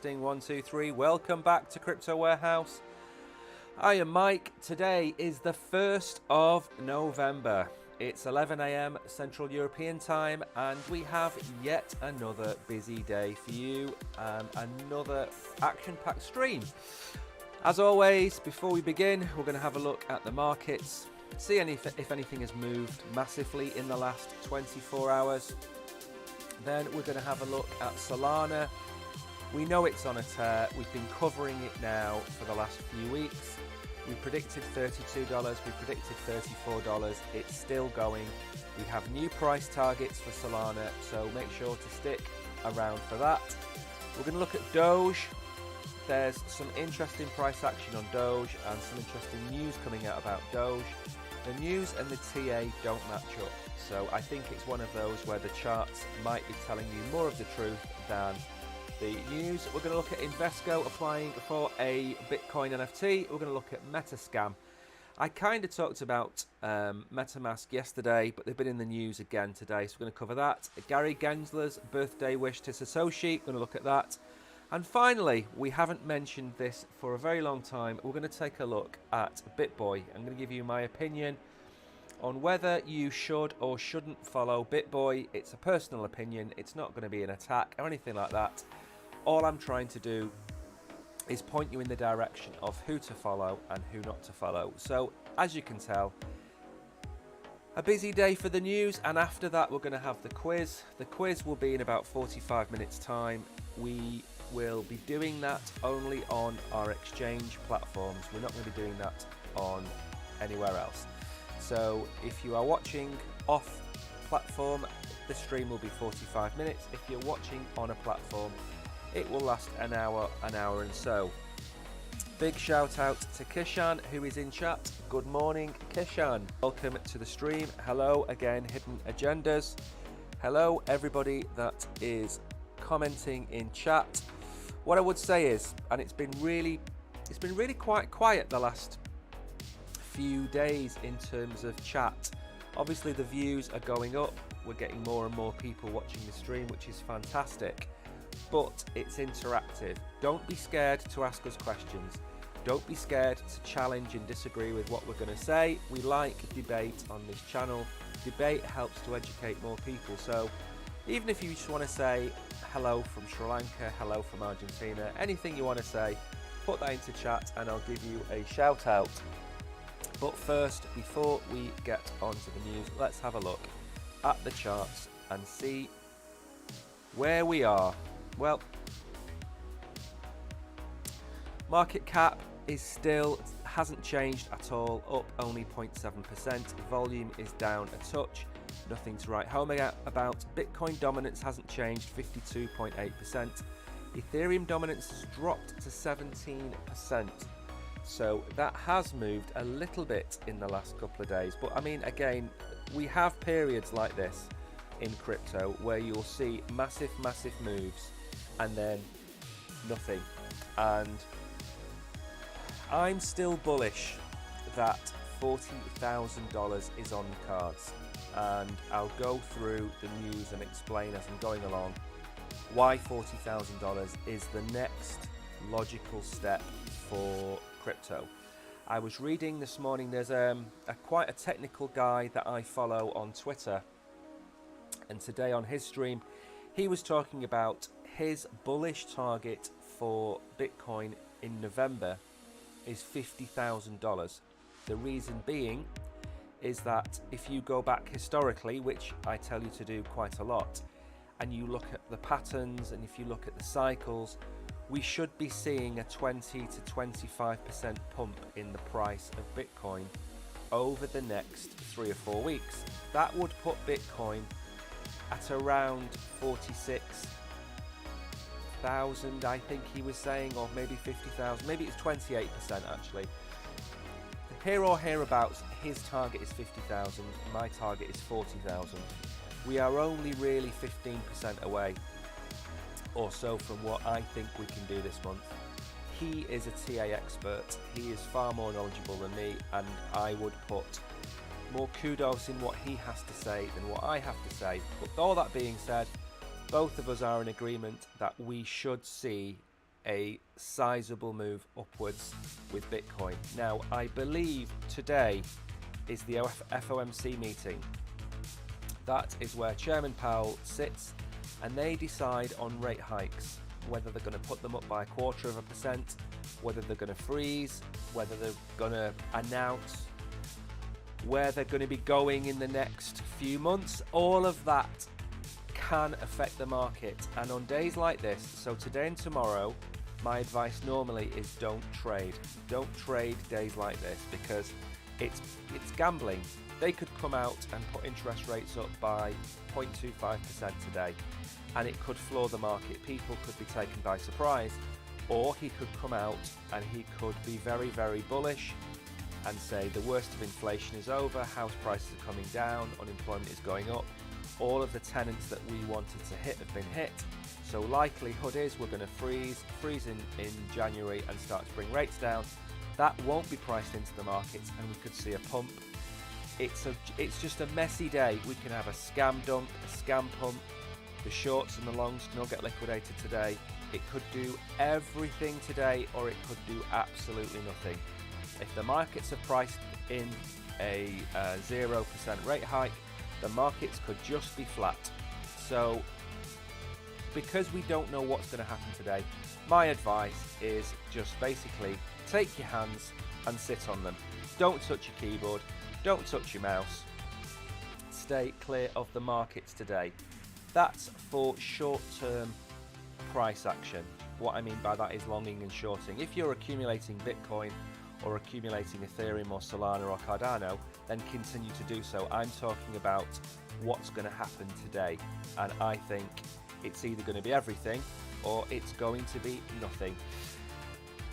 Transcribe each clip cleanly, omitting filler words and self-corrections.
Testing 1 2 3. Welcome back to Crypto Warehouse. I am Mike. Today is the 1st of November. It's 11 a.m. Central European time, and we have yet another busy day for you and another action-packed stream. As always, before we begin, we're going to have a look at the markets, see if anything has moved massively in the last 24 hours. Then we're going to have a look at Solana. We know it's on a tear. We've been covering it now for the last few weeks. We predicted $32, we predicted $34. It's still going. We have new price targets for Solana, so make sure to stick around for that. We're going to look at Doge. There's some interesting price action on Doge and some interesting news coming out about Doge. The news and the TA don't match up, so I think it's one of those where the charts might be telling you more of the truth than the news. We're going to look at Invesco applying for a Bitcoin NFT. We're going to look at Metascam. I kind of talked about MetaMask yesterday, but they've been in the news again today, so we're going to cover that. Gary Gensler's birthday wish to Satoshi, we're going to look at that. And finally, we haven't mentioned this for a very long time, we're going to take a look at Bitboy. I'm going to give you my opinion on whether you should or shouldn't follow Bitboy. It's a personal opinion, it's not going to be an attack or anything like that. All I'm trying to do is point you in the direction of who to follow and who not to follow. So, as you can tell, a busy day for the news, and after that we're going to have the quiz. The quiz will be in about 45 minutes time. We will be doing that only on our exchange platforms. We're not going to be doing that on anywhere else. So if you are watching off platform, the stream will be 45 minutes. If you're watching on a platform, it will last an hour and so. Big shout out to Kishan, who is in chat. Good morning, Kishan. Welcome to the stream. Hello again, Hidden Agendas. Hello everybody that is commenting in chat. What I would say is, and it's been really quite quiet the last few days in terms of chat. Obviously the views are going up. We're getting more and more people watching the stream, which is fantastic. But it's interactive. Don't be scared to ask us questions. Don't be scared to challenge and disagree with what we're going to say. We like debate on this channel. Debate helps to educate more people. So even if you just want to say hello from Sri Lanka, hello from Argentina, anything you want to say, put that into chat and I'll give you a shout out. But first, before we get onto the news, let's have a look at the charts and see where we are. Well, market cap is still, hasn't changed at all, up only 0.7%. Volume is down a touch, nothing to write home about. Bitcoin dominance hasn't changed, 52.8%. Ethereum dominance has dropped to 17%. So that has moved a little bit in the last couple of days. But I mean, again, we have periods like this in crypto where you'll see massive moves and then nothing. And I'm still bullish that $40,000 is on the cards, and I'll go through the news and explain as I'm going along why $40,000 is the next logical step for crypto. I was reading this morning, there's quite a technical guy that I follow on Twitter, and today on his stream he was talking about his bullish target for Bitcoin in November is $50,000. The reason being is that if you go back historically, which I tell you to do quite a lot, and you look at the patterns and if you look at the cycles, we should be seeing a 20 to 25% pump in the price of Bitcoin over the next 3 or 4 weeks. That would put Bitcoin at around 46,000, I think he was saying, or maybe 50,000, maybe it's 28% actually. Here or hereabouts, his target is 50,000, my target is 40,000. We are only really 15% away or so from what I think we can do this month. He is a TA expert, he is far more knowledgeable than me, and I would put more kudos in what he has to say than what I have to say. But all that being said, both of us are in agreement that we should see a sizable move upwards with Bitcoin. Now, I believe today is the FOMC meeting. That is where Chairman Powell sits and they decide on rate hikes, whether they're going to put them up by 0.25%, whether they're going to freeze, whether they're going to announce where they're going to be going in the next few months. All of that can affect the market, and on days like this, so today and tomorrow, my advice normally is don't trade days like this, because it's gambling. They could come out and put interest rates up by 0.25% today, and it could floor the market. People could be taken by surprise, or he could come out and he could be very, very bullish and say the worst of inflation is over, house prices are coming down, unemployment is going up, all of the tenants that we wanted to hit have been hit, so likelihood is we're going to freeze in January and start to bring rates down. That won't be priced into the markets, and we could see a pump. It's just a messy day. We can have a scam dump, a scam pump. The shorts and the longs can all get liquidated today. It could do everything today, or it could do absolutely nothing. If the markets are priced in a 0% rate hike, the markets could just be flat. So because we don't know what's going to happen today, my advice is just basically take your hands and sit on them. Don't touch your keyboard, don't touch your mouse. Stay clear of the markets today. That's for short-term price action. What I mean by that is longing and shorting. If you're accumulating Bitcoin or accumulating Ethereum or Solana or Cardano, then continue to do so. I'm talking about what's going to happen today, and I think it's either going to be everything or it's going to be nothing.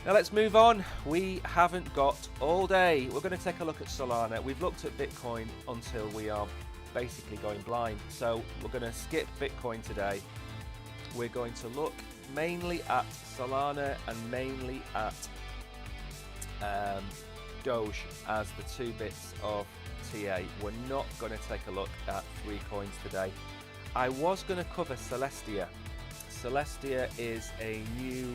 Now let's move on. We haven't got all day. We're going to take a look at Solana. We've looked at Bitcoin until we are basically going blind, so we're going to skip Bitcoin today. We're going to look mainly at Solana and mainly at Doge as the two bits of TA. We're not going to take a look at three coins today. I was going to cover Celestia. Celestia is a new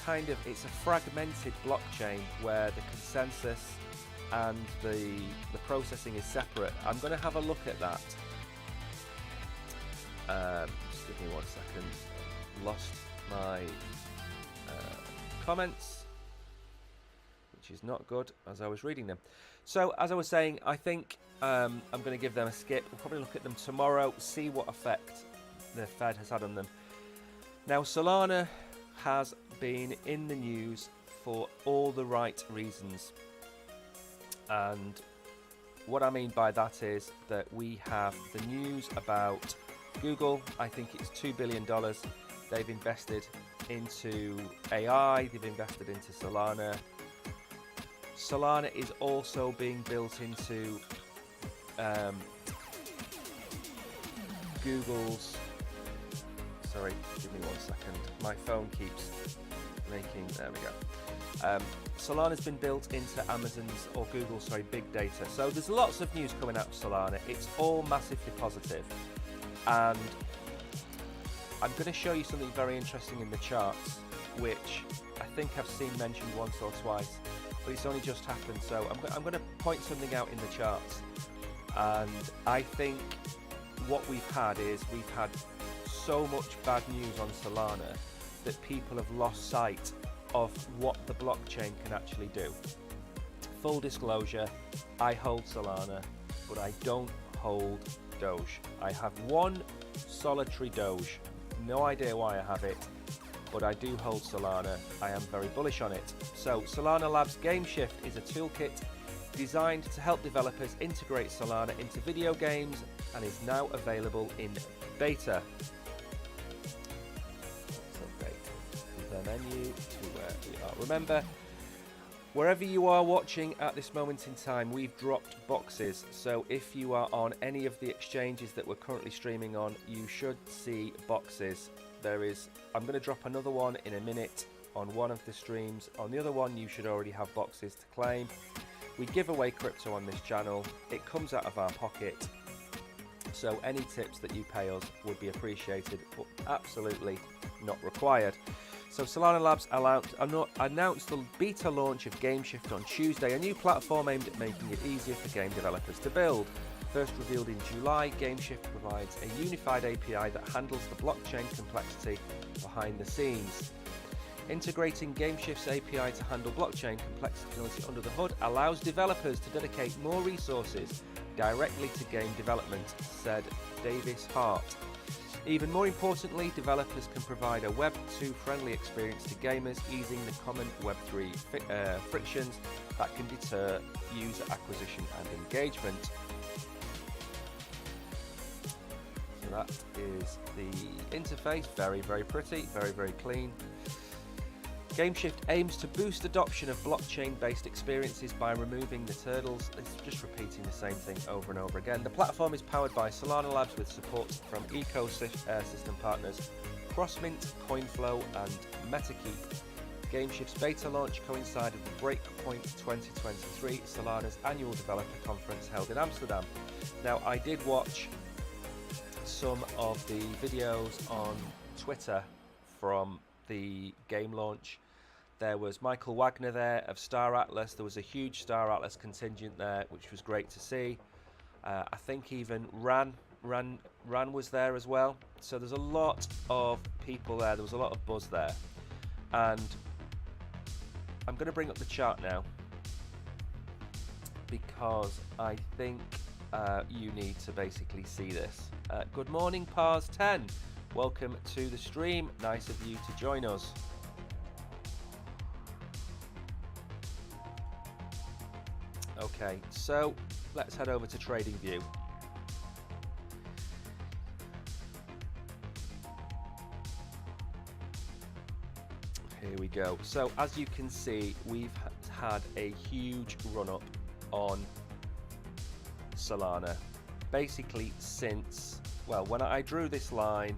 it's a fragmented blockchain where the consensus and the processing is separate. I'm going to have a look at that. Just give me 1 second. Lost my comments, which is not good as I was reading them. So as I was saying, I think I'm going to give them a skip. We'll probably look at them tomorrow, see what effect the Fed has had on them. Now Solana has been in the news for all the right reasons, and what I mean by that is that we have the news about Google. I think it's $2 billion they've invested into AI, they've invested into Solana. Solana is also being built into Google's, sorry, give me 1 second, my phone keeps making, there we go. Solana's been built into Amazon's, or Google's, sorry, big data. So there's lots of news coming out of Solana. It's all massively positive. And I'm going to show you something very interesting in the charts, which I think I've seen mentioned once or twice, but it's only just happened. So I'm going to point something out in the charts. And I think what we've had is we've had so much bad news on Solana that people have lost sight of what the blockchain can actually do. Full disclosure, I hold Solana, but I don't hold Doge. I have one solitary Doge. No idea why I have it, but I do hold Solana. I am very bullish on it. So Solana Labs GameShift is a toolkit designed to help developers integrate Solana into video games and is now available in beta. The menu to where we are. Remember, wherever you are watching at this moment in time, we've dropped boxes. So if you are on any of the exchanges that we're currently streaming on, you should see boxes. I'm going to drop another one in a minute on one of the streams. On the other one, you should already have boxes to claim. We give away crypto on this channel. It comes out of our pocket. So any tips that you pay us would be appreciated, but absolutely not required. So Solana Labs announced the beta launch of GameShift on Tuesday, a new platform aimed at making it easier for game developers to build. First revealed in July, GameShift provides a unified API that handles the blockchain complexity behind the scenes. Integrating GameShift's API to handle blockchain complexity under the hood allows developers to dedicate more resources directly to game development, said Davis Hart. Even more importantly, developers can provide a Web 2 friendly experience to gamers, easing the common Web 3 frictions that can deter user acquisition and engagement. So that is the interface, very, very pretty, very, very clean. GameShift aims to boost adoption of blockchain-based experiences by removing the hurdles. It's just repeating the same thing over and over again. The platform is powered by Solana Labs with support from ecosystem partners Crossmint, CoinFlow, and MetaKeep. GameShift's beta launch coincided with Breakpoint 2023, Solana's annual developer conference held in Amsterdam. Now, I did watch some of the videos on Twitter from the game launch. There was Michael Wagner there of Star Atlas. There was a huge Star Atlas contingent there, which was great to see. I think even Ran was there as well. So there's a lot of people there. There was a lot of buzz there. And I'm going to bring up the chart now because I think you need to basically see this. Good morning, Pars10. Welcome to the stream. Nice of you to join us. Okay, so let's head over to TradingView. Here we go. So as you can see, we've had a huge run up on Solana. Basically since, well, when I drew this line,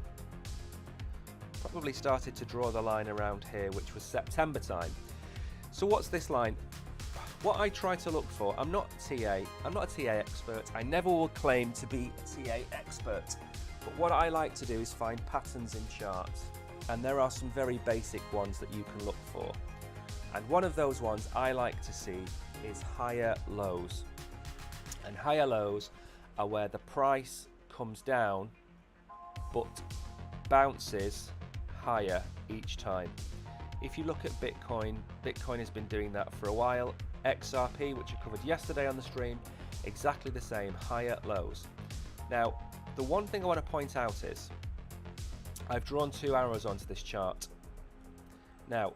probably started to draw the line around here, which was September time. So what's this line? What I try to look for, I'm not a TA expert. I never will claim to be a TA expert. But what I like to do is find patterns in charts. And there are some very basic ones that you can look for. And one of those ones I like to see is higher lows. And higher lows are where the price comes down, but bounces higher each time. If you look at Bitcoin, Bitcoin has been doing that for a while. XRP, which I covered yesterday on the stream, exactly the same, higher lows. Now, the one thing I want to point out is I've drawn two arrows onto this chart. Now,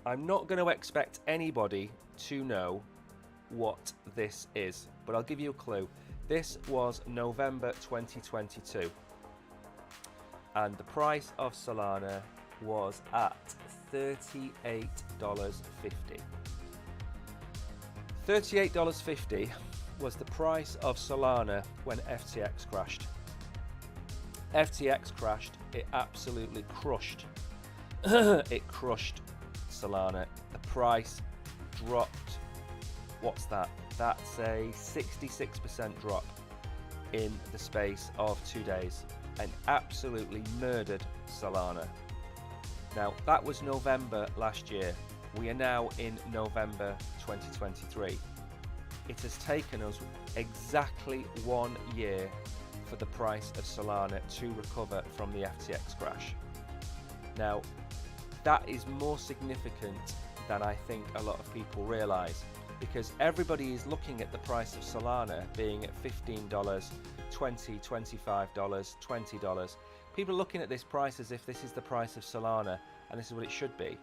I'm not going to expect anybody to know what this is, but I'll give you a clue. This was November 2022, and the price of Solana was at $38.50. $38.50 was the price of Solana when FTX crashed. FTX crashed, it absolutely crushed. It crushed Solana. The price dropped. What's that? That's a 66% drop in the space of 2 days and absolutely murdered Solana. Now, that was November last year. We are now in November 2023. It has taken us exactly 1 year for the price of Solana to recover from the FTX crash. Now, that is more significant than I think a lot of people realize, because everybody is looking at the price of Solana being at $15, $20, $25, $20. People are looking at this price as if this is the price of Solana and this is what it should be.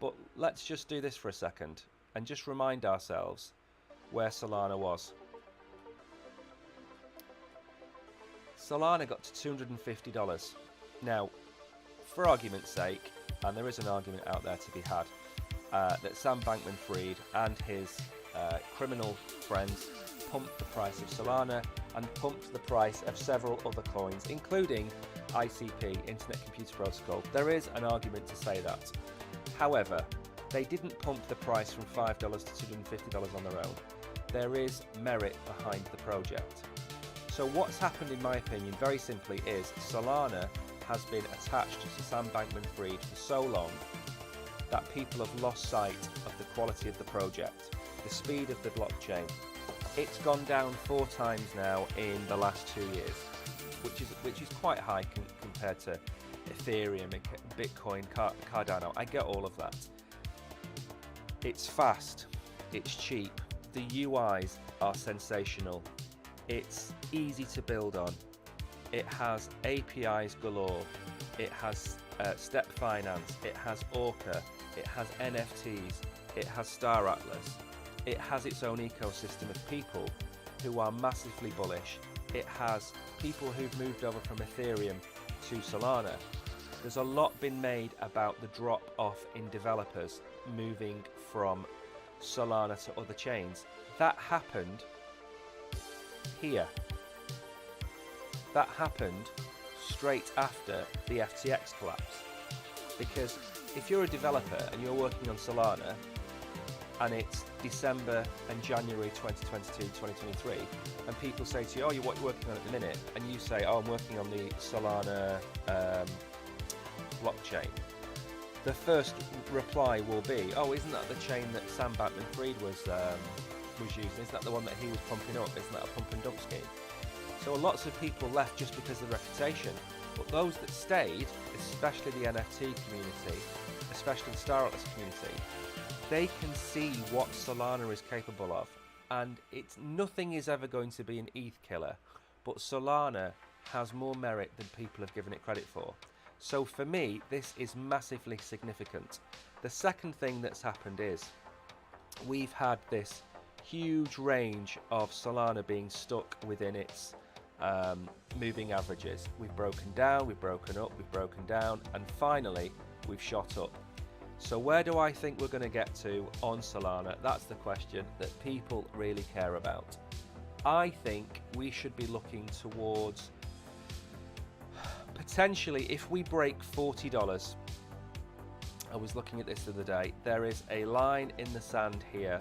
But let's just do this for a second and just remind ourselves where Solana was. Solana got to $250. Now, for argument's sake, and there is an argument out there to be had, that Sam Bankman-Fried and his criminal friends pumped the price of Solana and pumped the price of several other coins, including ICP, Internet Computer Protocol. There is an argument to say that. However, they didn't pump the price from $5 to $250 on their own. There is merit behind the project. So what's happened, in my opinion, very simply, is Solana has been attached to Sam Bankman-Fried for so long that people have lost sight of the quality of the project, the speed of the blockchain. It's gone down 4 times now in the last 2 years, which is quite high compared to Ethereum and Bitcoin, Cardano. I get all of that. It's fast, it's cheap, the UIs are sensational, it's easy to build on, it has APIs galore, it has step finance, it has Orca, it has NFTs, it has Star Atlas, it has its own ecosystem of people who are massively bullish, it has people who've moved over from Ethereum to Solana. There's a lot been made about the drop off in developers moving from Solana to other chains. That happened here. That happened straight after the FTX collapse. Because if you're a developer and you're working on Solana and it's December and January 2022, 2023, and people say to you, oh, what are you working on at the minute? And you say, oh, I'm working on the Solana blockchain. The first reply will be, oh, isn't that the chain that Sam Bankman-Fried was using? Isn't that the one that he was pumping up? Isn't that a pump and dump scheme? So lots of people left just because of the reputation. But those that stayed, especially the NFT community, especially the Star Atlas community, they can see what Solana is capable of. And nothing is ever going to be an ETH killer, but Solana has more merit than people have given it credit for. So for me, this is massively significant. The second thing that's happened is we've had this huge range of Solana being stuck within its moving averages. We've broken down, we've broken up, we've broken down, and finally we've shot up. So where do I think we're going to get to on Solana? That's the question that people really care about. I think we should be looking towards potentially, if we break $40, I was looking at this the other day, there is a line in the sand here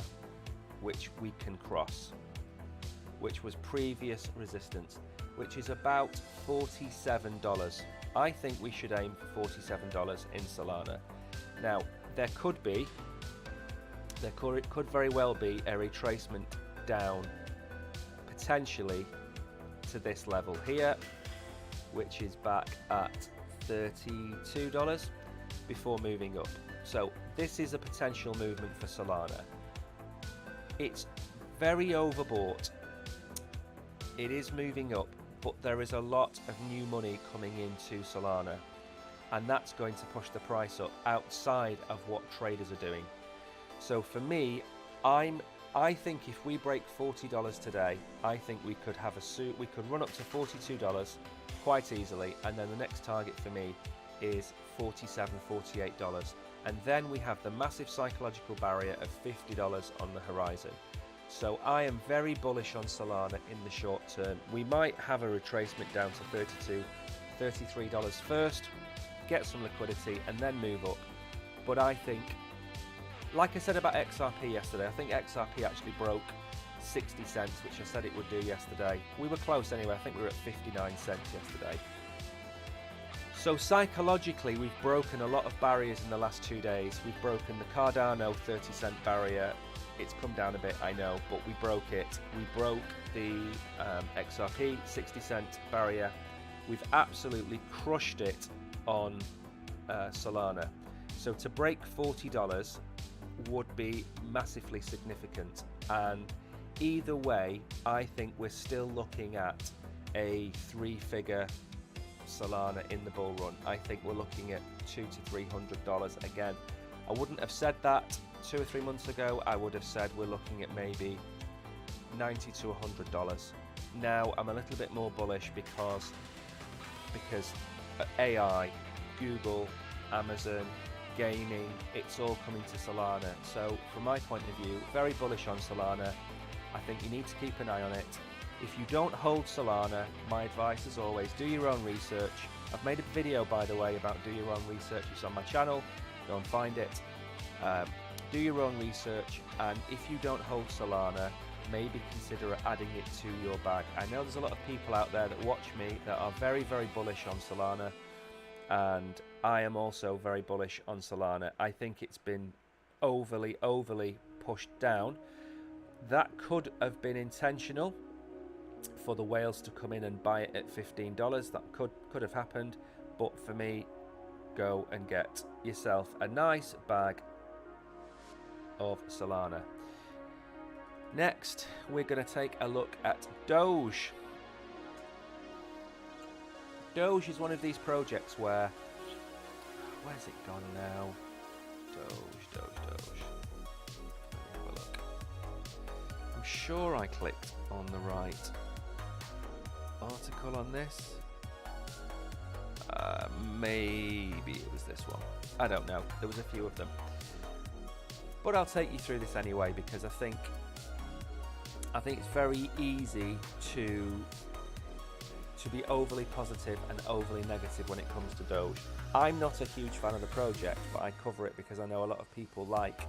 which we can cross, which was previous resistance, which is about $47. I think we should aim for $47 in Solana. Now, there could very well be a retracement down potentially to this level here, which is back at $32 before moving up. So this is a potential movement for Solana. It's very overbought. It is moving up, but there is a lot of new money coming into Solana, and that's going to push the price up outside of what traders are doing. So for me, I think if we break $40 today, I think we could have we could run up to $42 quite easily, and then the next target for me is $47, $48, and then we have the massive psychological barrier of $50 on the horizon. So I am very bullish on Solana in the short term. We might have a retracement down to $32, $33 first, get some liquidity, and then move up. But I think, like I said about XRP yesterday, I think XRP actually broke 60 cents, which I said it would do yesterday. We were close anyway. I think we were at 59 cents yesterday. So psychologically, we've broken a lot of barriers in the last 2 days. We've broken the Cardano 30 cent barrier. It's come down a bit, I know, but we broke it. We broke the XRP 60 cent barrier. We've absolutely crushed it on Solana. So to break $40 would be massively significant, and either way, I think we're still looking at a 3-figure Solana in the bull run. I think we're looking at $200 to $300 again. I wouldn't have said that 2 or 3 months ago. I would have said we're looking at maybe $90 to $100. Now I'm a little bit more bullish because AI, Google, Amazon, gaming, it's all coming to Solana. So from my point of view, very bullish on Solana. I think you need to keep an eye on it. If you don't hold Solana, my advice as always, do your own research. I've made a video, by the way, about do your own research. It's on my channel, go and find it. Do your own research, and if you don't hold Solana, maybe consider adding it to your bag. I know there's a lot of people out there that watch me that are very, very bullish on Solana, and I am also very bullish on Solana. I think it's been overly pushed down. That could have been intentional for the whales to come in and buy it at $15. That could have happened, but for me, go and get yourself a nice bag of Solana. Next, we're going to take a look at Doge. Doge is one of these projects where's it gone now? Doge. Let me have a look. I'm sure I clicked on the right article on this. Maybe it was this one. I don't know. There was a few of them. But I'll take you through this anyway, because I think it's very easy to be overly positive and overly negative when it comes to Doge. I'm not a huge fan of the project, but I cover it because I know a lot of people like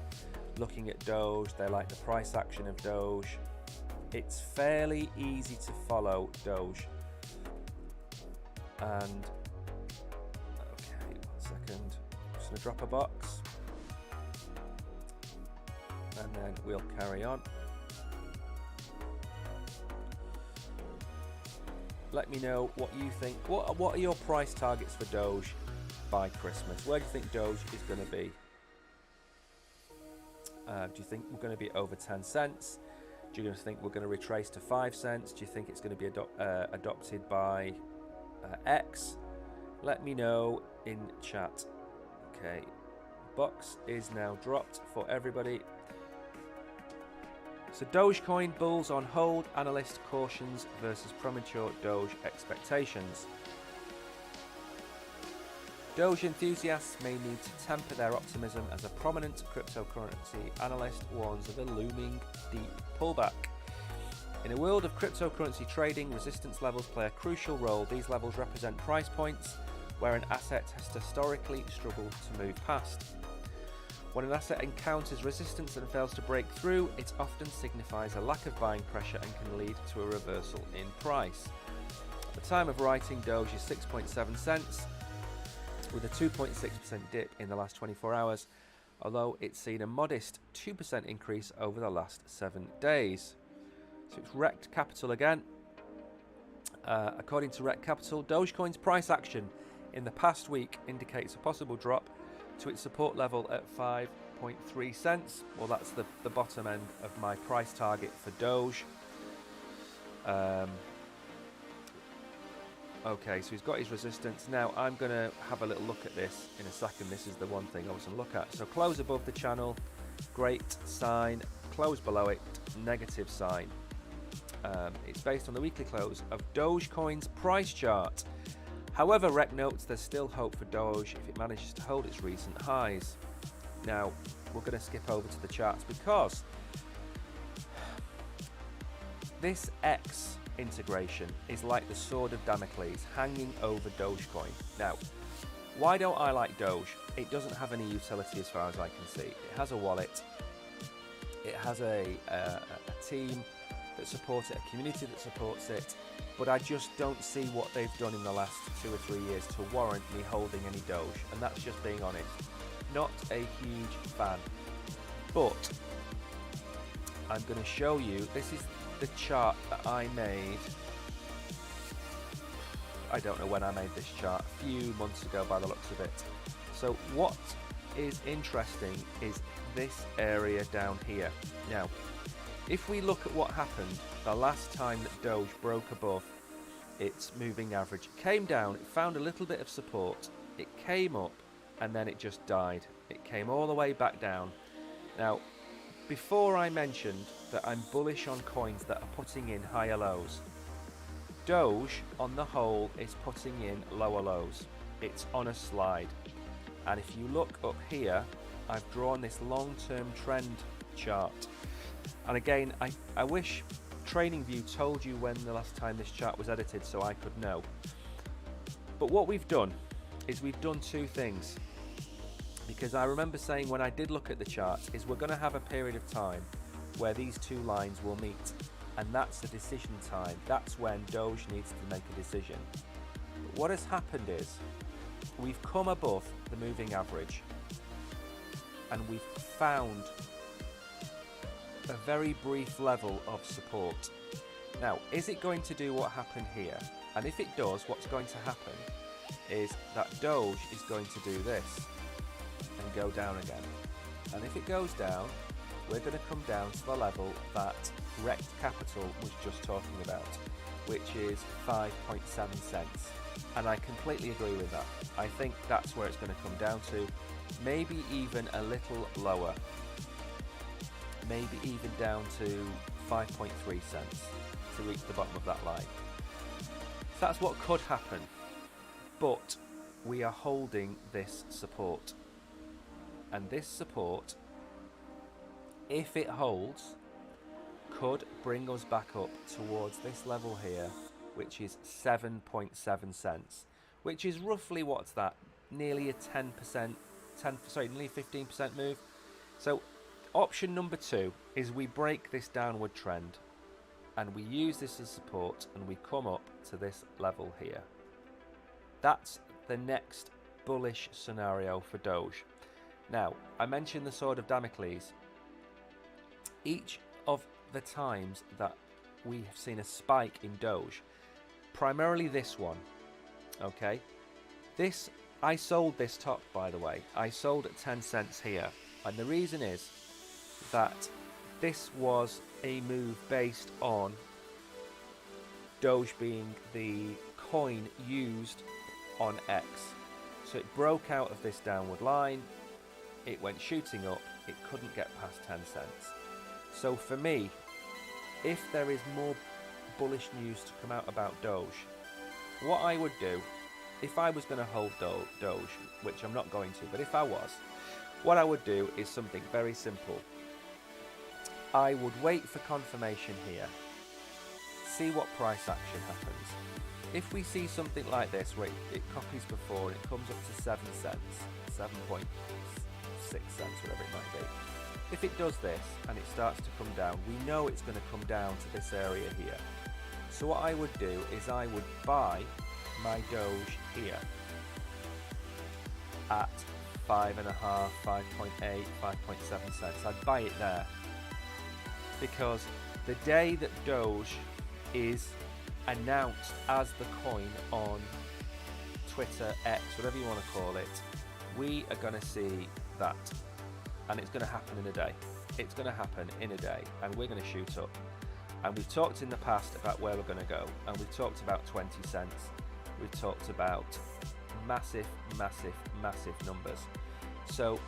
looking at Doge. They like the price action of Doge. It's fairly easy to follow Doge. And okay, 1 second. I'm just gonna drop a box, and then we'll carry on. Let me know what you think. What are your price targets for Doge by Christmas? Where do you think Doge is going to be? Do you think we're going to be over 10 cents? Do you think we're going to retrace to 5 cents? Do you think it's going to be adopted by X? Let me know in chat. Okay, box is now dropped for everybody. So Dogecoin bulls on hold, analyst cautions versus premature Doge expectations. Doge enthusiasts may need to temper their optimism as a prominent cryptocurrency analyst warns of a looming deep pullback. In a world of cryptocurrency trading, resistance levels play a crucial role. These levels represent price points where an asset has historically struggled to move past. When an asset encounters resistance and fails to break through, it often signifies a lack of buying pressure and can lead to a reversal in price. At the time of writing, Doge is 6.7 cents, with a 2.6% dip in the last 24 hours, although it's seen a modest 2% increase over the last 7 days. So it's wrecked capital again. According to Rec Capital, Dogecoin's price action in the past week indicates a possible drop to its support level at 5.3 cents. Well, that's the bottom end of my price target for Doge. Okay, so he's got his resistance. Now I'm going to have a little look at this in a second. This is the one thing I was going to look at. So close above the channel, great sign. Close below it, negative sign. It's based on the weekly close of Dogecoin's price chart. However, Rec notes there's still hope for Doge if it manages to hold its recent highs. Now, we're going to skip over to the charts because this X integration is like the sword of Damocles hanging over Dogecoin. Now, why don't I like Doge? It doesn't have any utility as far as I can see. It has a wallet. It has a team that supports it, a community that supports it. But I just don't see what they've done in the last 2 or 3 years to warrant me holding any Doge, and that's just being honest. Not a huge fan. But I'm going to show you, this is the chart that I made. I don't know when I made this chart, a few months ago by the looks of it. So what is interesting is this area down here. Now, if we look at what happened the last time that Doge broke above its moving average, it came down, it found a little bit of support, it came up, and then it just died. It came all the way back down. Now, before I mentioned that I'm bullish on coins that are putting in higher lows, Doge, on the whole, is putting in lower lows. It's on a slide. And if you look up here, I've drawn this long-term trend chart. And again, I wish TradingView told you when the last time this chart was edited so I could know. But what we've done is we've done two things. Because I remember saying when I did look at the chart is we're going to have a period of time where these two lines will meet. And that's the decision time. That's when Doge needs to make a decision. But what has happened is we've come above the moving average and we've found a very brief level of support. Now, is it going to do what happened here? And if it does, what's going to happen is that Doge is going to do this and go down again. And if it goes down, we're going to come down to the level that Rect Capital was just talking about, which is 5.7 cents. And I completely agree with that. I think that's where it's going to come down to, maybe even a little lower, maybe even down to 5.3 cents to reach the bottom of that line. So that's what could happen, but we are holding this support, and this support, if it holds, could bring us back up towards this level here, which is 7.7 cents, which is roughly, what's that, nearly a 10%, nearly 15% move. So option number 2 is we break this downward trend and we use this as support and we come up to this level here. That's the next bullish scenario for Doge. Now, I mentioned the sword of Damocles. Each of the times that we have seen a spike in Doge, primarily this one, okay, this, I sold this top, by the way. I sold at 10 cents here, and the reason is that this was a move based on Doge being the coin used on X. So it broke out of this downward line, it went shooting up, it couldn't get past 10 cents. So for me, if there is more bullish news to come out about Doge, what I would do, if I was going to hold Doge, which I'm not going to, but if I was, what I would do is something very simple. I would wait for confirmation here, see what price action happens. If we see something like this, where it copies before and it comes up to 7 cents, 7.6 cents, whatever it might be. If it does this and it starts to come down, we know it's going to come down to this area here. So what I would do is I would buy my Doge here at 5.5, 5.8, 5.7 cents. I'd buy it there, because the day that Doge is announced as the coin on Twitter, X, whatever you want to call it, we are going to see that, and it's going to happen in a day. It's going to happen in a day, and we're going to shoot up. And we've talked in the past about where we're going to go, and we've talked about 20 cents. We've talked about massive, massive, massive numbers. So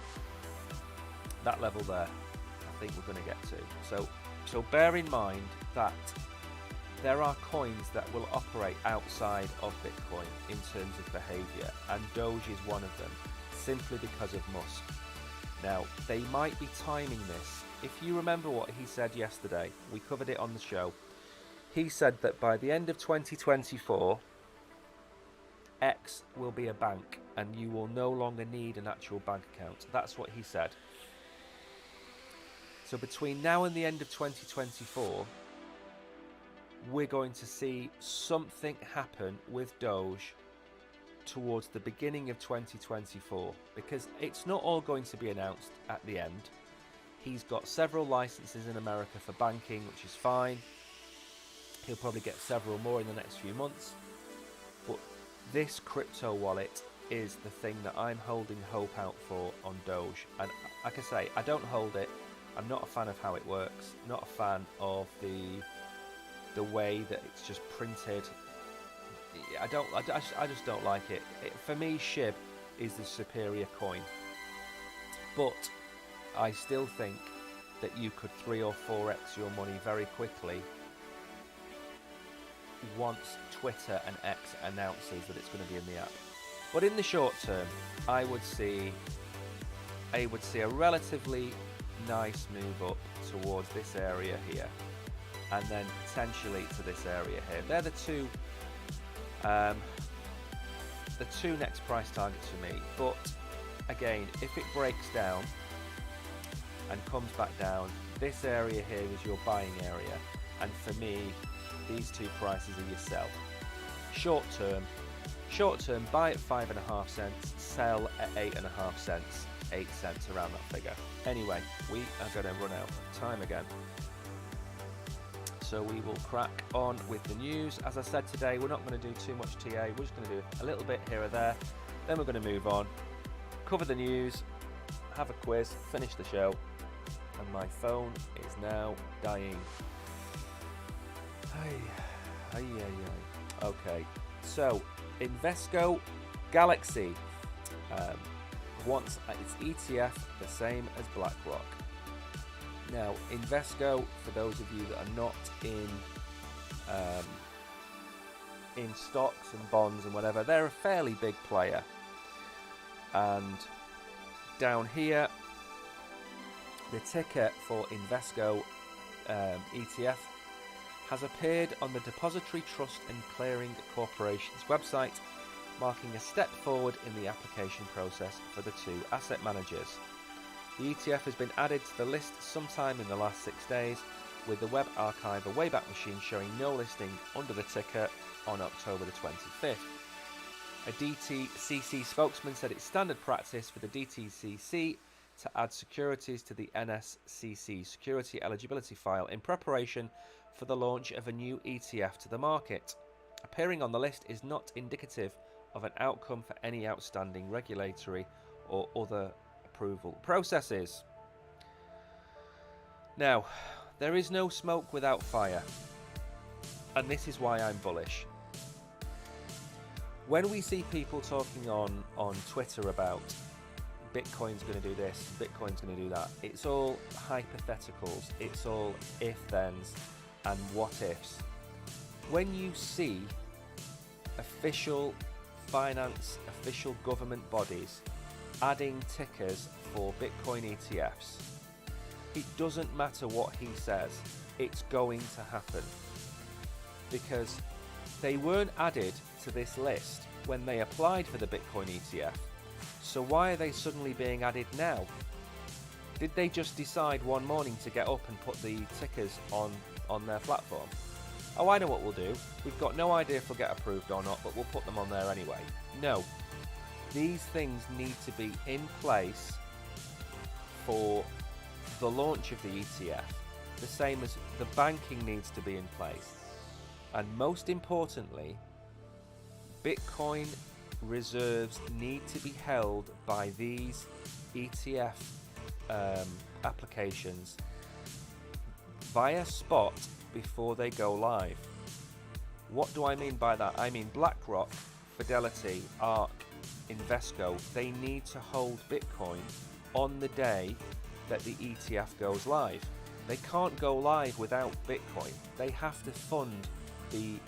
that level there, I think we're going to get to. So bear in mind that there are coins that will operate outside of Bitcoin in terms of behavior, and Doge is one of them, simply because of Musk. Now, they might be timing this. If you remember what he said yesterday, we covered it on the show. He said that by the end of 2024, X will be a bank and you will no longer need an actual bank account. That's what he said. So between now and the end of 2024, we're going to see something happen with Doge towards the beginning of 2024, because it's not all going to be announced at the end. He's got several licenses in America for banking, which is fine. He'll probably get several more in the next few months. But this crypto wallet is the thing that I'm holding hope out for on Doge. And like I say, I don't hold it. I'm not a fan of how it works. Not a fan of the way that it's just printed. I just don't like it. For me, SHIB is the superior coin. But I still think that you could 3 or 4x your money very quickly once Twitter and X announces that it's going to be in the app. But in the short term, I would see a relatively nice move up towards this area here, and then potentially to this area here. They're the two next price targets for me. But again, if it breaks down and comes back down, this area here is your buying area, and for me, these two prices are your sell. Short term, Short term, buy at 5.5 cents, sell at 8.5 cents, 8 cents around that figure. Anyway, we are going to run out of time again. So we will crack on with the news. As I said today, we're not going to do too much TA. We're just going to do a little bit here or there. Then we're going to move on, cover the news, have a quiz, finish the show. And my phone is now dying. Okay, so Invesco Galaxy wants its ETF the same as BlackRock. Now, Invesco, for those of you that are not in stocks and bonds and whatever, they're a fairly big player. And down here, the ticker for Invesco ETF has appeared on the Depository Trust and Clearing Corporation's website, marking a step forward in the application process for the two asset managers. The ETF has been added to the list sometime in the last 6 days, with the Web Archiver Wayback Machine showing no listing under the ticker on October the 25th. A DTCC spokesman said it's standard practice for the DTCC to add securities to the NSCC security eligibility file in preparation for the launch of a new ETF to the market. Appearing on the list is not indicative of an outcome for any outstanding regulatory or other approval processes. Now, there is no smoke without fire, and this is why I'm bullish. When we see people talking on Twitter about Bitcoin's going to do this, Bitcoin's going to do that, it's all hypotheticals, it's all if-thens and what-ifs. When you see official finance, official government bodies adding tickers for Bitcoin ETFs, it doesn't matter what he says, it's going to happen. Because they weren't added to this list when they applied for the Bitcoin ETF. So why are they suddenly being added now? Did they just decide one morning to get up and put the tickers on their platform? Oh, I know what we'll do. We've got no idea if they'll get approved or not, but we'll put them on there anyway. No. These things need to be in place for the launch of the ETF, the same as the banking needs to be in place. And most importantly, Bitcoin reserves need to be held by these ETF applications via spot before they go live. What do I mean by that? I mean BlackRock, Fidelity, ARK, Invesco, they need to hold Bitcoin on the day that the ETF goes live. They can't go live without Bitcoin. They have to fund the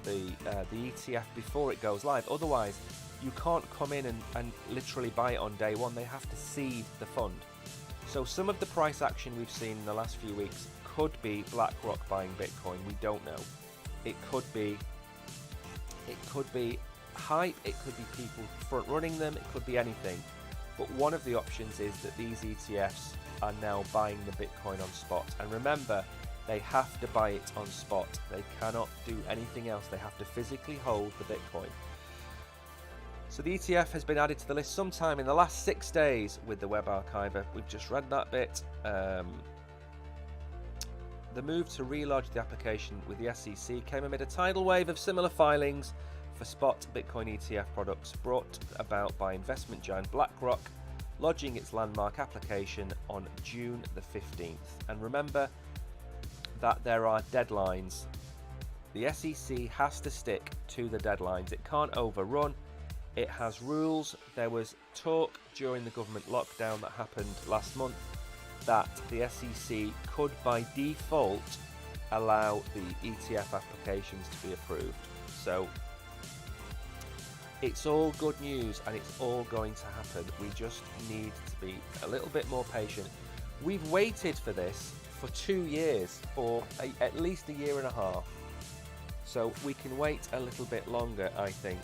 ETF before it goes live. Otherwise, you can't come in and literally buy it on day one. They have to seed the fund. So some of the price action we've seen in the last few weeks could be BlackRock buying Bitcoin. We don't know. It could be hype. It could be people front running them. It could be anything. But one of the options is that these ETFs are now buying the Bitcoin on spot. And remember, they have to buy it on spot. They cannot do anything else. They have to physically hold the Bitcoin. So the ETF has been added to the list sometime in the last 6 days with the Web Archiver. We've just read that bit. The move to relodge the application with the SEC came amid a tidal wave of similar filings for spot Bitcoin ETF products brought about by investment giant BlackRock, lodging its landmark application on June the 15th. And remember that there are deadlines. The SEC has to stick to the deadlines. It can't overrun. It has rules. There was talk during the government lockdown that happened last month that the SEC could by default allow the ETF applications to be approved. So it's all good news and it's all going to happen. We just need to be a little bit more patient. We've waited for this for 2 years, or at least a year and a half. So we can wait a little bit longer, I think.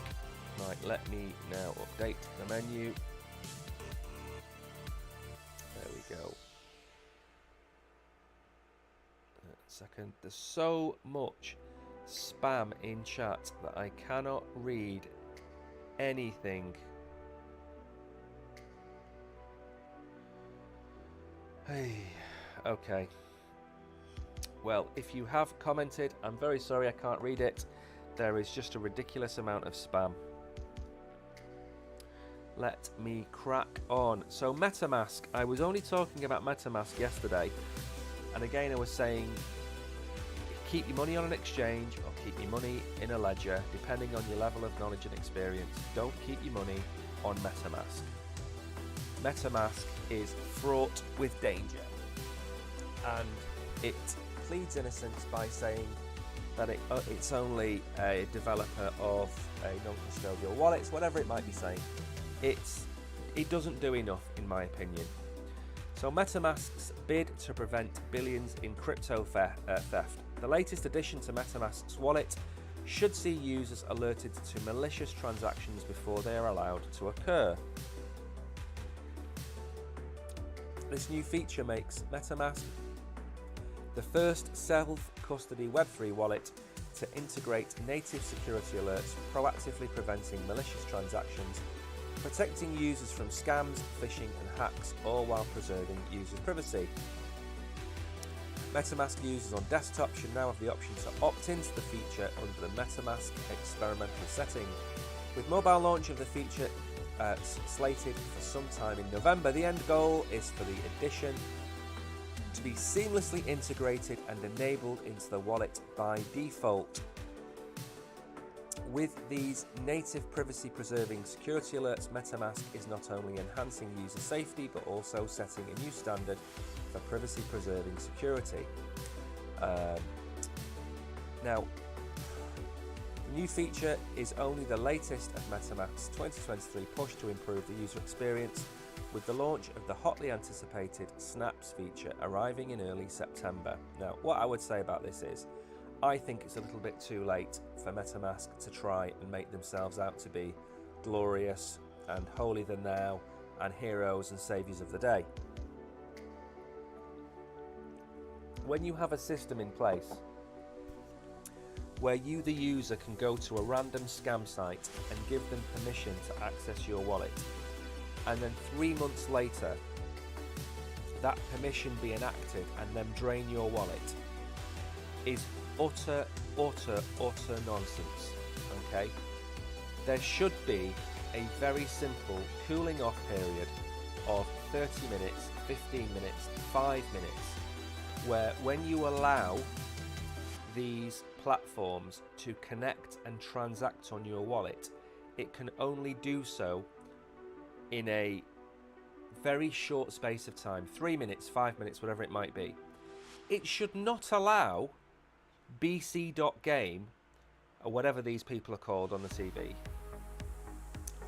Right, let me now update the menu. There we go. Second, there's so much spam in chat that I cannot read anything. Hey, okay. Well, if you have commented, I'm very sorry I can't read it. There is just a ridiculous amount of spam. Let me crack on. So MetaMask, I was only talking about MetaMask yesterday, and again I was saying keep your money on an exchange or keep your money in a ledger, depending on your level of knowledge and experience. Don't keep your money on MetaMask. MetaMask is fraught with danger, and it pleads innocence by saying that it's only a developer of a non-custodial wallets, whatever it might be saying. It doesn't do enough, in my opinion. So MetaMask's bid to prevent billions in crypto theft. The latest addition to MetaMask's wallet should see users alerted to malicious transactions before they are allowed to occur. This new feature makes MetaMask the first self-custody Web3 wallet to integrate native security alerts, proactively preventing malicious transactions, protecting users from scams, phishing and hacks, all while preserving users' privacy. MetaMask users on desktop should now have the option to opt into the feature under the MetaMask experimental setting. With mobile launch of the feature slated for sometime in November, the end goal is for the addition to be seamlessly integrated and enabled into the wallet by default. With these native privacy-preserving security alerts, MetaMask is not only enhancing user safety but also setting a new standard for privacy-preserving security. Now, the new feature is only the latest of MetaMask's 2023 push to improve the user experience, with the launch of the hotly anticipated Snaps feature arriving in early September. Now, what I would say about this is, I think it's a little bit too late for MetaMask to try and make themselves out to be glorious and holier than thou and heroes and saviors of the day. When you have a system in place where you, the user, can go to a random scam site and give them permission to access your wallet, and then 3 months later that permission be enacted and then drain your wallet, is utter nonsense. Okay, there should be a very simple cooling off period of 30 minutes, 15 minutes, 5 minutes, where when you allow these platforms to connect and transact on your wallet, it can only do so in a very short space of time, 3 minutes, 5 minutes, whatever it might be. It should not allow BC.game, or whatever these people are called on the TV,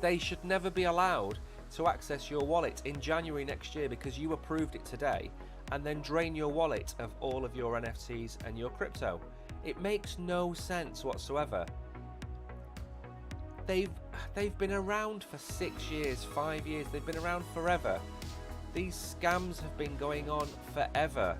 they should never be allowed to access your wallet in January next year because you approved it today, and then drain your wallet of all of your NFTs and your crypto. It makes no sense whatsoever. They've been around for 6 years, 5 years, they've been around forever. These scams have been going on forever.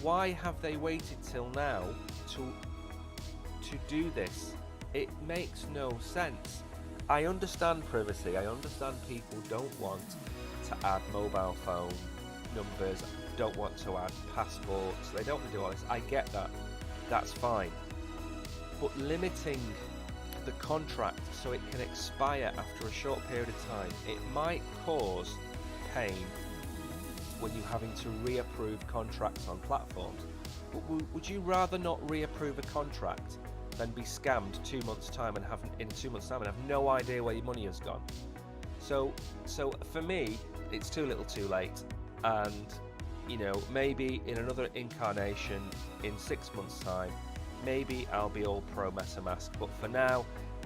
Why have they waited till now to do this? It makes no sense. I understand privacy, I understand people don't want to add mobile phone numbers, don't want to add passports, they don't want to do all this. I get that, that's fine. But limiting the contract so it can expire after a short period of time, it might cause pain when you're having to reapprove contracts on platforms. But would you rather not reapprove a contract than be scammed 2 months' time and in 2 months' time and have no idea where your money has gone? So for me, it's too little too late, and you know, maybe in another incarnation in 6 months' time, maybe I'll be all pro MetaMask, but for now,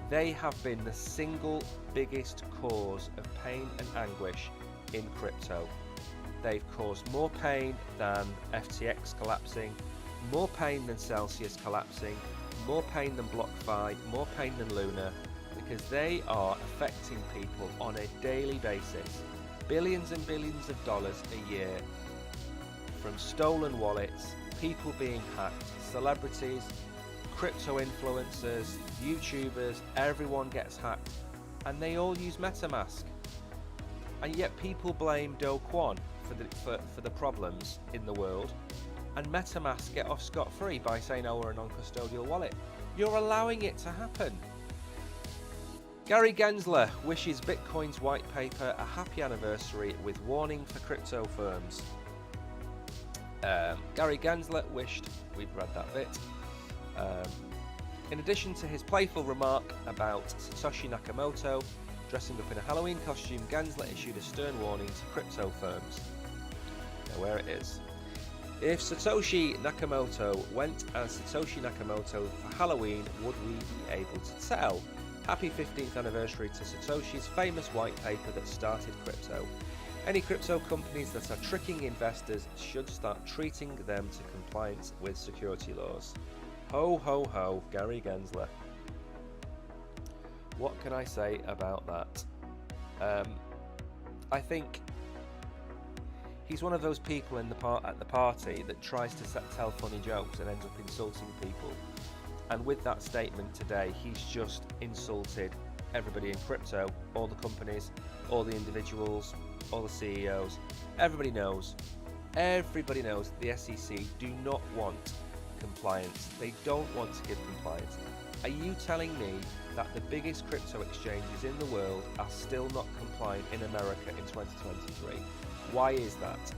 they have been the single biggest cause of pain and anguish in crypto. They've caused more pain than FTX collapsing, more pain than Celsius collapsing, more pain than BlockFi, more pain than Luna, because they are affecting people on a daily basis. Billions and billions of dollars a year from stolen wallets, people being hacked, celebrities, crypto influencers, YouTubers, everyone gets hacked and they all use MetaMask. And yet people blame Do Kwon for the problems in the world, and MetaMask get off scot-free by saying, oh, we're a non-custodial wallet. You're allowing it to happen. Gary Gensler wishes Bitcoin's white paper a happy anniversary with warning for crypto firms. Gary Gensler wished, we've read that bit. In addition to his playful remark about Satoshi Nakamoto dressing up in a Halloween costume, Gensler issued a stern warning to crypto firms. Now where it is. If Satoshi Nakamoto went as Satoshi Nakamoto for Halloween, would we be able to tell? Happy 15th anniversary to Satoshi's famous white paper that started crypto. Any crypto companies that are tricking investors should start treating them to compliance with security laws. Ho ho ho, Gary Gensler. What can I say about that? I think he's one of those people at the party that tries to tell funny jokes and ends up insulting people. And with that statement today, he's just insulted everybody in crypto, all the companies, all the individuals, all the CEOs. Everybody knows the SEC do not want compliance. They don't want to give compliance. Are you telling me that the biggest crypto exchanges in the world are still not compliant in America in 2023? Why is that?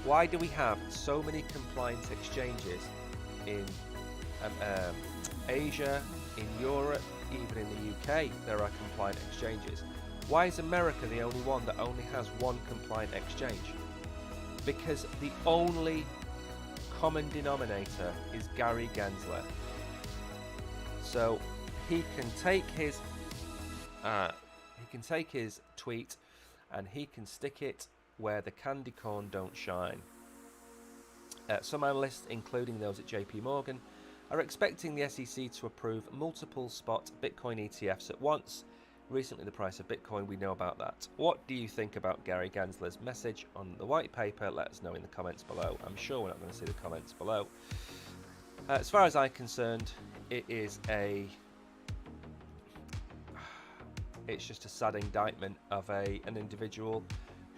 Why do we have so many compliant exchanges in Asia, in Europe, even in the UK? There are compliant exchanges. Why is America the only one that only has one compliant exchange? Because the only common denominator is Gary Gensler. So he can take his tweet and he can stick it where the candy corn don't shine. Some analysts, including those at JP Morgan, are expecting the SEC to approve multiple spot Bitcoin ETFs at once. Recently, the price of Bitcoin, we know about that. What do you think about Gary Gensler's message on the white paper? Let us know in the comments below. I'm sure we're not going to see the comments below. As far as I'm concerned, it's just a sad indictment of an individual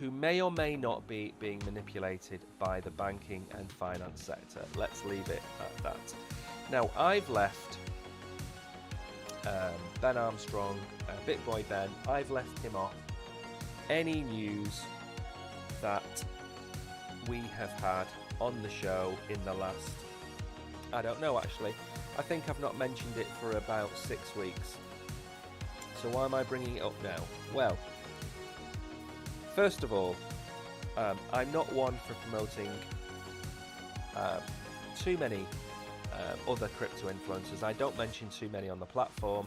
who may or may not be being manipulated by the banking and finance sector. Let's leave it at that. Now, I've left Ben Armstrong, Bitboy Ben, I've left him off any news that we have had on the show in the last, I don't know actually, I think I've not mentioned it for about 6 weeks. So why am I bringing it up now? Well, first of all, I'm not one for promoting too many other crypto influencers. I don't mention too many on the platform.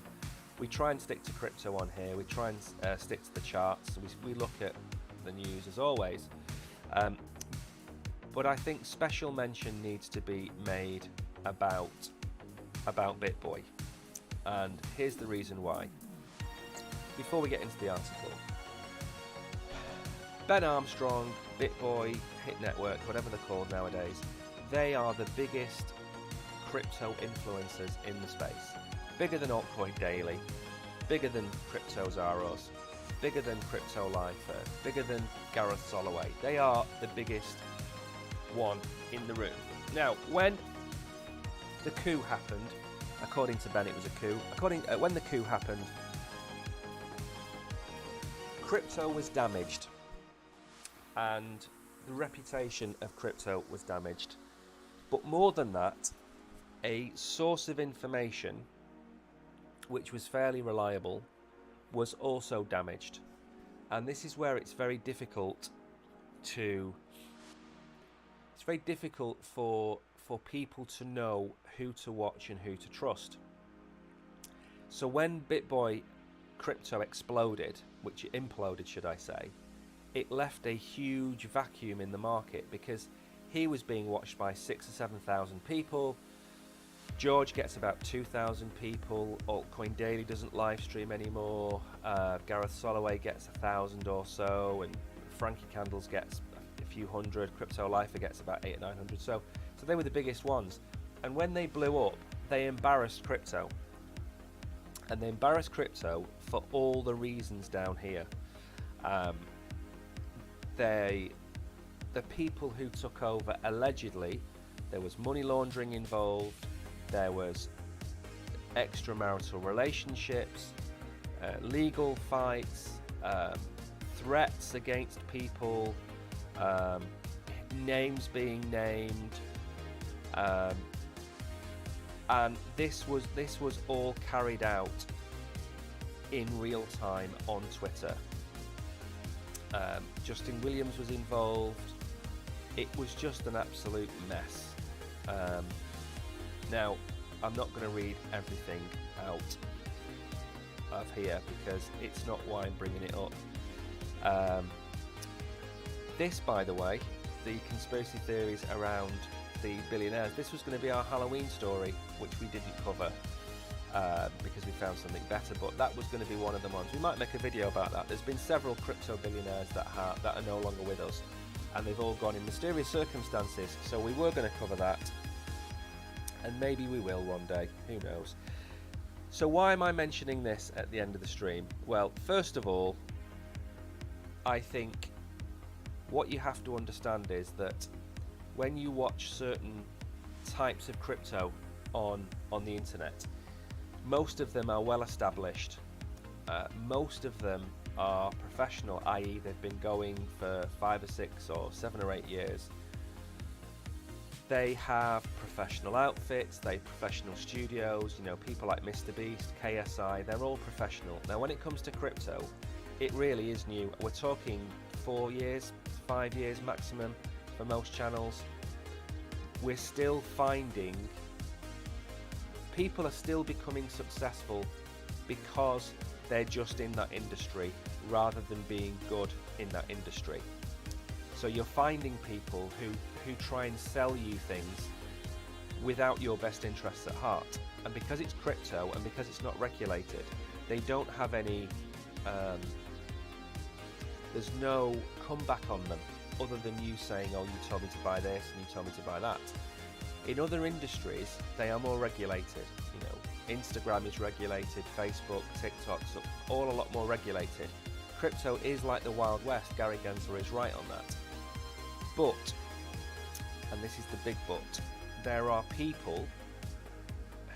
We try and stick to crypto on here. We try and stick to the charts. We look at the news as always. But I think special mention needs to be made about Bitboy. And here's the reason why. Before we get into the article, Ben Armstrong, Bitboy, Hit Network, whatever they're called nowadays, they are the biggest crypto influencers in the space. Bigger than Altcoin Daily, bigger than Cryptos R Us, bigger than Crypto Lifer, bigger than Gareth Soloway. They are the biggest one in the room. Now, when the coup happened, according to Ben, it was a coup. When the coup happened, crypto was damaged, and the reputation of crypto was damaged. But more than that, a source of information which was fairly reliable was also damaged. And this is where it's very difficult for people to know who to watch and who to trust. So when Bitboy crypto exploded, which it imploded should I say, it left a huge vacuum in the market because he was being watched by 6,000 or 7,000 people. George gets about 2,000 people. Altcoin Daily doesn't live stream anymore. Gareth Soloway gets 1,000 or so, and Frankie Candles gets a few hundred. Crypto Lifer gets about 800 or 900. So they were the biggest ones. And when they blew up, they embarrassed crypto. And they embarrass crypto for all the reasons down here. The people who took over, allegedly, there was money laundering involved, there was extramarital relationships, legal fights, threats against people, names being named, and this was all carried out in real time on Twitter. Justin Williams was involved. It was just an absolute mess. Now, I'm not going to read everything out of here because it's not why I'm bringing it up. This, by the way, the conspiracy theories around the billionaires, this was going to be our Halloween story, which we didn't cover because we found something better, but that was going to be one of the ones. We might make a video about that. There's been several crypto billionaires that are no longer with us, and they've all gone in mysterious circumstances, so we were going to cover that, and maybe we will one day, who knows. So why am I mentioning this at the end of the stream? Well, first of all, I think what you have to understand is that when you watch certain types of crypto on the internet, most of them are well established. Most of them are professional, i.e. they've been going for 5 or 6 or 7 or 8 years. They have professional outfits, they have professional studios, you know, people like Mr. Beast, KSI, they're all professional. Now when it comes to crypto, it really is new. We're talking 4 years, 5 years maximum for most channels. We're still finding people are still becoming successful because they're just in that industry rather than being good in that industry. So you're finding people who try and sell you things without your best interests at heart, and because it's crypto and because it's not regulated, they don't have any there's no comeback on them other than you saying, oh, you told me to buy this and you told me to buy that. In other industries, they are more regulated. You know, Instagram is regulated, Facebook, TikTok's all a lot more regulated. Crypto is like the Wild West. Gary Gensler is right on that. But, and this is the big but, there are people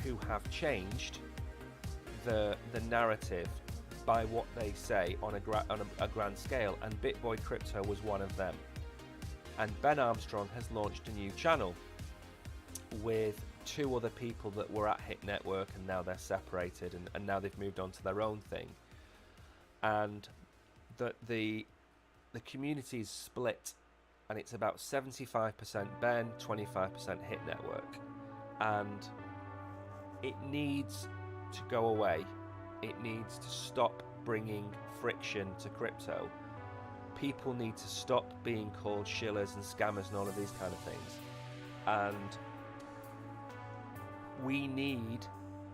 who have changed the narrative by what they say on a grand scale, and Bitboy Crypto was one of them. And Ben Armstrong has launched a new channel with 2 other people that were at Hit Network, and now they're separated, and now they've moved on to their own thing. And the community is split, and it's about 75% Ben, 25% Hit Network, and it needs to go away. It needs to stop bringing friction to crypto. People need to stop being called shillers and scammers and all of these kind of things. And we need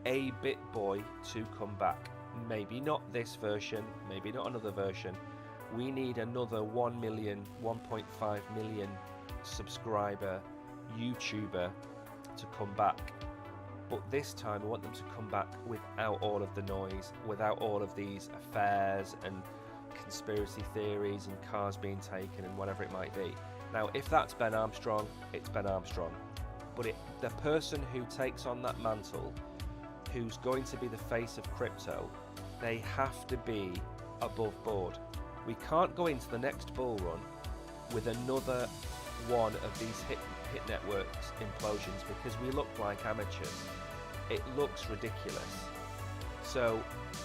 a Bitboy to come back. Maybe not this version, maybe not another version. We need another 1 million, 1.5 million subscriber YouTuber to come back. But this time I want them to come back without all of the noise, without all of these affairs and conspiracy theories and cars being taken and whatever it might be. Now, if that's Ben Armstrong, it's Ben Armstrong. But the person who takes on that mantle, who's going to be the face of crypto, they have to be above board. We can't go into the next bull run with another one of these hit networks implosions because we look like amateurs. It looks ridiculous. So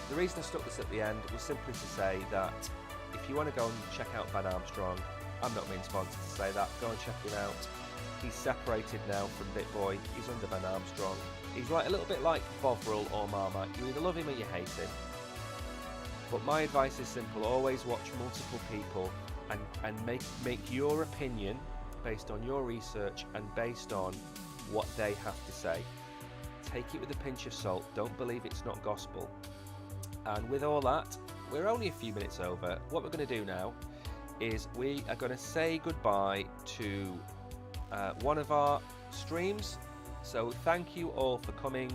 the reason I stuck this at the end was simply to say that if you want to go and check out Ben Armstrong, I'm not being sponsored to say that, go and check him out. He's separated now from Bitboy, he's under Ben Armstrong. He's like a little bit like Bovril or Marmite, you either love him or you hate him. But my advice is simple, always watch multiple people and make your opinion based on your research and based on what they have to say. Take it with a pinch of salt, don't believe it's not gospel. And with all that, we're only a few minutes over. What we're going to do now is we are going to say goodbye to one of our streams. So thank you all for coming.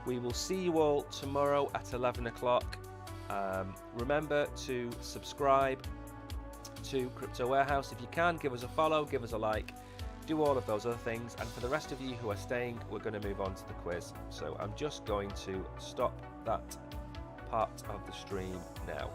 We will see you all tomorrow at 11 o'clock. Remember to subscribe to Crypto Warehouse. If you can, give us a follow, give us a like, do all of those other things. And for the rest of you who are staying, we're going to move on to the quiz. So I'm just going to stop that part of the stream now.